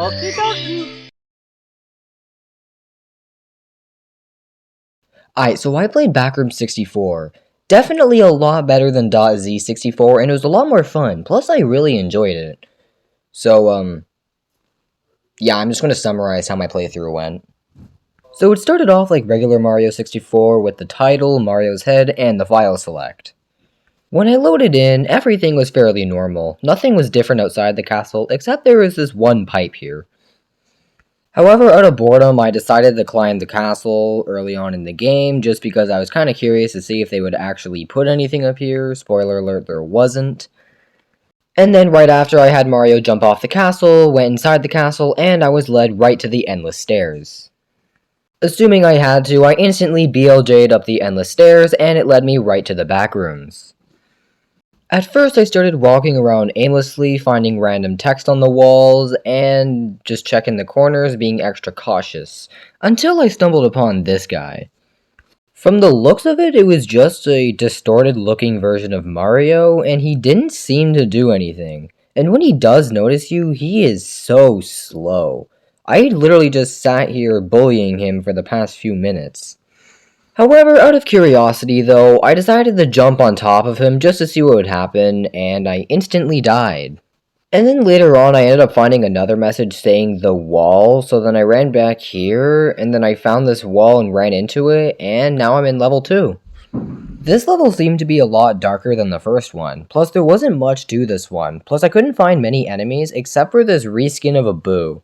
Okie dokie. Alright, so I played Backrooms 64. Definitely a lot better than .z 64, and it was a lot more fun. Plus, I really enjoyed it. So, yeah, I'm just going to summarize how my playthrough went. So it started off like regular Mario 64 with the title, Mario's head, and the file select. When I loaded in, everything was fairly normal. Nothing was different outside the castle, except there was this one pipe here. However, out of boredom, I decided to climb the castle early on in the game, just because I was kind of curious to see if they would actually put anything up here. Spoiler alert, there wasn't. And then right after I had Mario jump off the castle, went inside the castle, and I was led right to the endless stairs. Assuming I had to, I instantly BLJ'd up the endless stairs, and it led me right to the back rooms. At first, I started walking around aimlessly, finding random text on the walls, and just checking the corners, being extra cautious, until I stumbled upon this guy. From the looks of it, it was just a distorted-looking version of Mario, and he didn't seem to do anything. And when he does notice you, he is so slow. I literally just sat here bullying him for the past few minutes. However, out of curiosity though, I decided to jump on top of him just to see what would happen, and I instantly died. And then later on, I ended up finding another message saying the wall, so then I ran back here, and then I found this wall and ran into it, and now I'm in level 2. This level seemed to be a lot darker than the first one, plus there wasn't much to this one, plus I couldn't find many enemies except for this reskin of a Boo.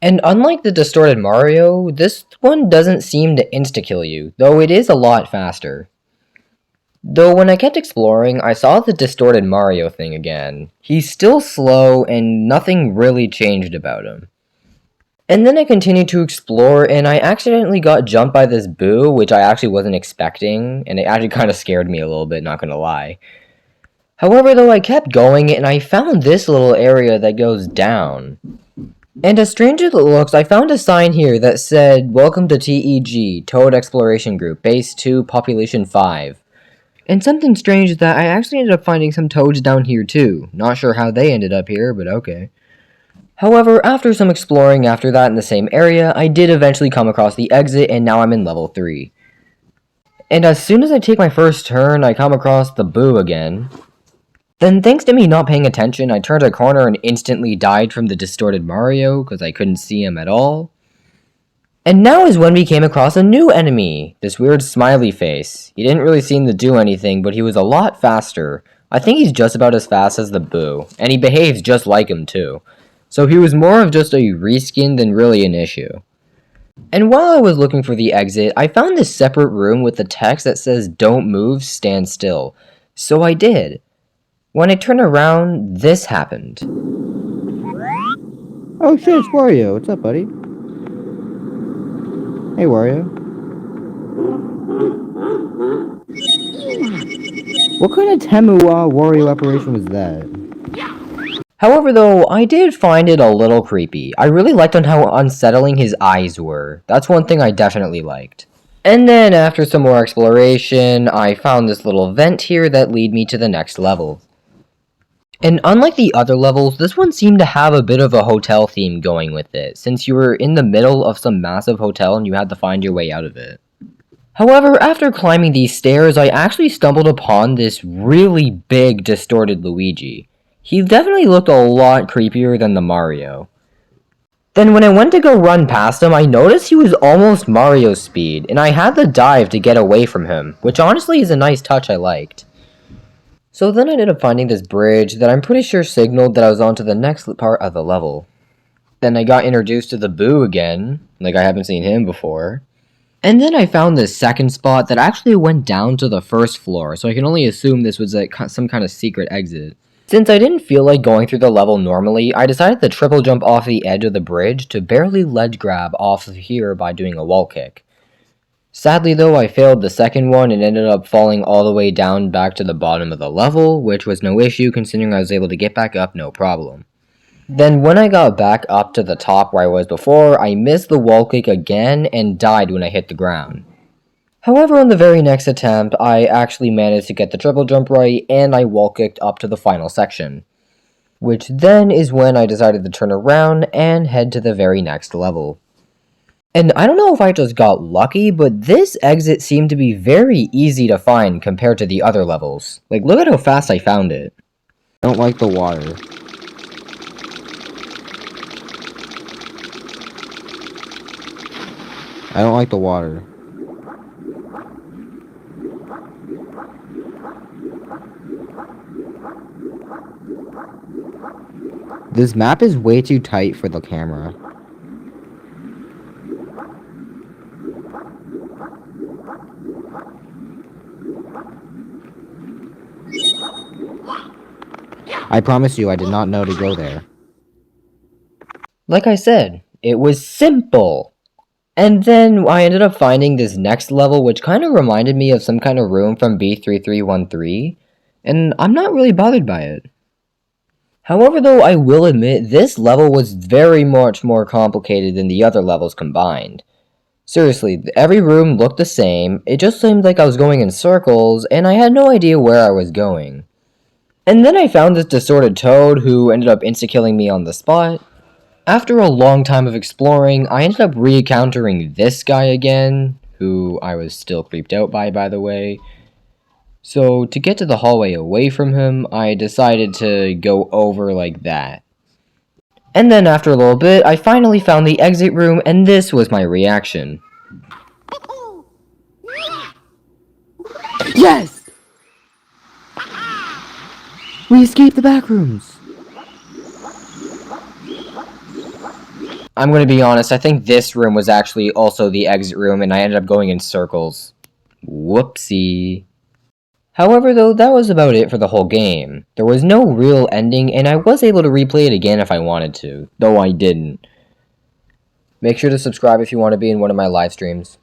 And unlike the distorted Mario, this one doesn't seem to insta-kill you, though it is a lot faster. Though when I kept exploring, I saw the distorted Mario thing again. He's still slow, and nothing really changed about him. And then I continued to explore, and I accidentally got jumped by this Boo, which I actually wasn't expecting, and it actually kind of scared me a little bit, not gonna lie. However, though, I kept going, and I found this little area that goes down. And as strange as it looks, I found a sign here that said, "Welcome to TEG, Toad Exploration Group, Base 2, Population 5. And something strange is that I actually ended up finding some toads down here too. Not sure how they ended up here, but okay. However, after some exploring after that in the same area, I did eventually come across the exit, and now I'm in level 3. And as soon as I take my first turn, I come across the Boo again. Then, thanks to me not paying attention, I turned a corner and instantly died from the distorted Mario, because I couldn't see him at all. And now is when we came across a new enemy, this weird smiley face. He didn't really seem to do anything, but he was a lot faster. I think he's just about as fast as the Boo, and he behaves just like him too. So he was more of just a reskin than really an issue. And while I was looking for the exit, I found this separate room with the text that says, "Don't move, stand still." So I did. When I turned around, this happened. Oh shit, it's Wario. What's up, buddy? Hey, Wario. What kind of Temu Wario operation was that? However though, I did find it a little creepy. I really liked on how unsettling his eyes were. That's one thing I definitely liked. And then after some more exploration, I found this little vent here that lead me to the next level. And unlike the other levels, this one seemed to have a bit of a hotel theme going with it, since you were in the middle of some massive hotel and you had to find your way out of it. However, after climbing these stairs, I actually stumbled upon this really big distorted Luigi. He definitely looked a lot creepier than the Mario. Then when I went to go run past him, I noticed he was almost Mario's speed, and I had to dive to get away from him, which honestly is a nice touch I liked. So then I ended up finding this bridge that I'm pretty sure signaled that I was on to the next part of the level. Then I got introduced to the Boo again, like I haven't seen him before. And then I found this second spot that actually went down to the first floor, so I can only assume this was like some kind of secret exit. Since I didn't feel like going through the level normally, I decided to triple jump off the edge of the bridge to barely ledge grab off of here by doing a wall kick. Sadly though, I failed the second one and ended up falling all the way down back to the bottom of the level, which was no issue considering I was able to get back up no problem. Then when I got back up to the top where I was before, I missed the wall kick again and died when I hit the ground. However, on the very next attempt, I actually managed to get the triple jump right and I wall kicked up to the final section. which then is when I decided to turn around and head to the very next level. And I don't know if I just got lucky, but this exit seemed to be very easy to find compared to the other levels. Like, look at how fast I found it. I don't like the water. I don't like the water. This map is way too tight for the camera. I promise you, I did not know to go there. Like I said, it was simple. And then I ended up finding this next level, which kind of reminded me of some kind of room from B3313, and I'm not really bothered by it. However, though, I will admit, this level was very much more complicated than the other levels combined. Seriously, every room looked the same, it just seemed like I was going in circles, and I had no idea where I was going. And then I found this distorted toad who ended up insta-killing me on the spot. After a long time of exploring, I ended up re-encountering this guy again, who I was still creeped out by the way. So, to get to the hallway away from him, I decided to go over like that. And then after a little bit, I finally found the exit room, and this was my reaction. Yes! We escaped the backrooms! I'm gonna be honest, I think this room was actually also the exit room, and I ended up going in circles. Whoopsie. However, though, that was about it for the whole game. There was no real ending, and I was able to replay it again if I wanted to, though I didn't. Make sure to subscribe if you want to be in one of my live streams.